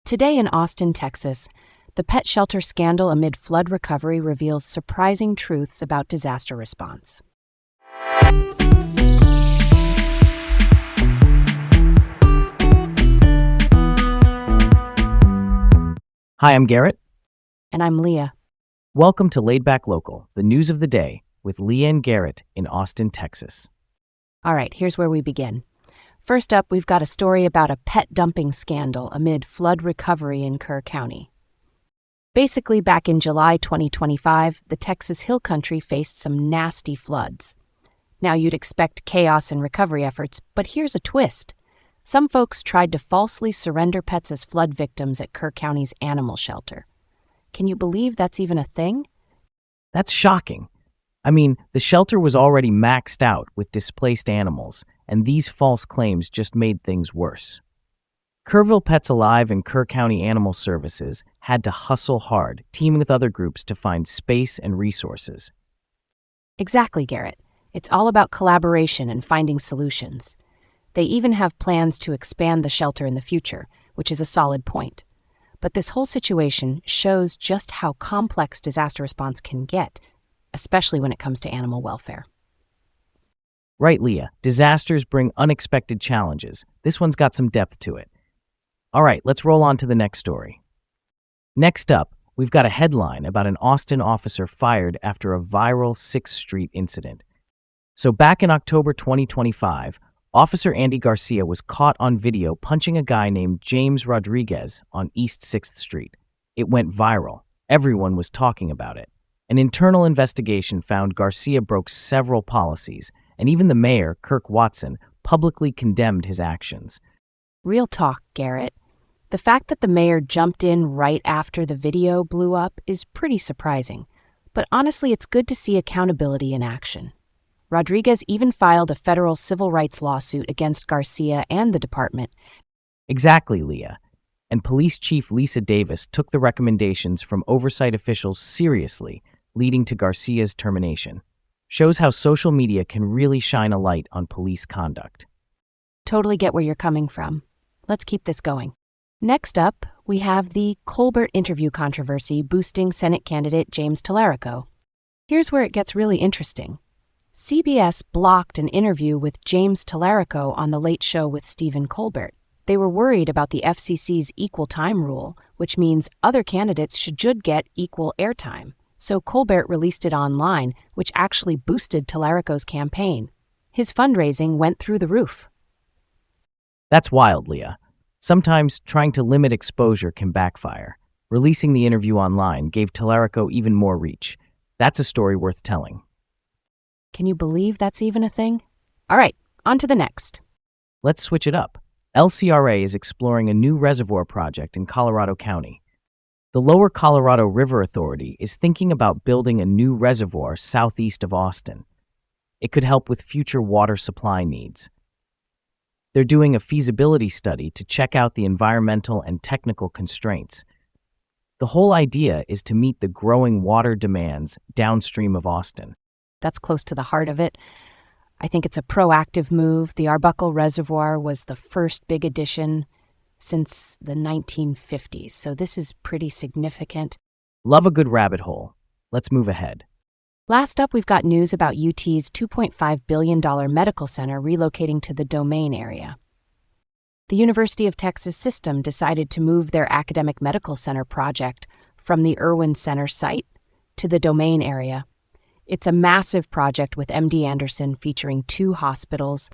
Today in Austin, Texas, the pet shelter scandal amid flood recovery reveals surprising truths about disaster response. Hi, I'm Garrett. And I'm Leah. Welcome to Laid Back Local, the news of the day, with Leah and Garrett in Austin, Texas. All right, here's where we begin. First up, we've got a story about a pet dumping scandal amid flood recovery in Kerr County. Basically, back in July 2025, the Texas Hill Country faced some nasty floods. Now, you'd expect chaos and recovery efforts, but here's a twist. Some folks tried to falsely surrender pets as flood victims at Kerr County's animal shelter. Can you believe that's even a thing? That's shocking. I mean, the shelter was already maxed out with displaced animals, and these false claims just made things worse. Kerrville Pets Alive and Kerr County Animal Services had to hustle hard, teaming with other groups to find space and resources. Exactly, Garrett. It's all about collaboration and finding solutions. They even have plans to expand the shelter in the future, which is a solid point. But this whole situation shows just how complex disaster response can get, especially when it comes to animal welfare. Right, Leah. Disasters bring unexpected challenges. This one's got some depth to it. All right, let's roll on to the next story. Next up, we've got a headline about an Austin officer fired after a viral 6th Street incident. So back in October 2025, Officer Andy Garcia was caught on video punching a guy named James Rodriguez on East 6th Street. It went viral. Everyone was talking about it. An internal investigation found Garcia broke several policies, and even the mayor, Kirk Watson, publicly condemned his actions. Real talk, Garrett. The fact that the mayor jumped in right after the video blew up is pretty surprising. But honestly, it's good to see accountability in action. Rodriguez even filed a federal civil rights lawsuit against Garcia and the department. Exactly, Leah. And Police Chief Lisa Davis took the recommendations from oversight officials seriously, leading to Garcia's termination. Shows how social media can really shine a light on police conduct. Totally get where you're coming from. Let's keep this going. Next up, we have the Colbert interview controversy boosting Senate candidate James Tallarico. Here's where it gets really interesting. CBS blocked an interview with James Tallarico on The Late Show with Stephen Colbert. They were worried about the FCC's equal time rule, which means other candidates should get equal airtime. So Colbert released it online, which actually boosted Tallarico's campaign. His fundraising went through the roof. That's wild, Leah. Sometimes trying to limit exposure can backfire. Releasing the interview online gave Tallarico even more reach. That's a story worth telling. Can you believe that's even a thing? All right, on to the next. Let's switch it up. LCRA is exploring a new reservoir project in Colorado County. The Lower Colorado River Authority is thinking about building a new reservoir southeast of Austin. It could help with future water supply needs. They're doing a feasibility study to check out the environmental and technical constraints. The whole idea is to meet the growing water demands downstream of Austin. That's close to the heart of it. I think it's a proactive move. The Arbuckle Reservoir was the first big addition since the 1950s, so this is pretty significant. Love a good rabbit hole. Let's move ahead. Last up, we've got news about UT's $2.5 billion medical center relocating to the Domain area. The University of Texas System decided to move their academic medical center project from the Irwin Center site to the Domain area. It's a massive project with MD Anderson featuring 2 hospitals.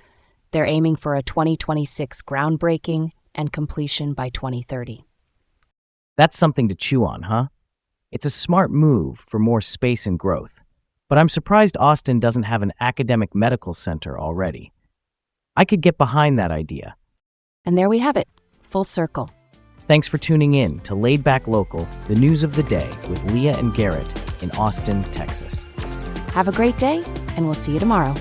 They're aiming for a 2026 groundbreaking and completion by 2030. That's something to chew on, huh? It's a smart move for more space and growth. But I'm surprised Austin doesn't have an academic medical center already. I could get behind that idea. And there we have it, full circle. Thanks for tuning in to Laid Back Local, the news of the day with Leah and Garrett in Austin, Texas. Have a great day, and we'll see you tomorrow.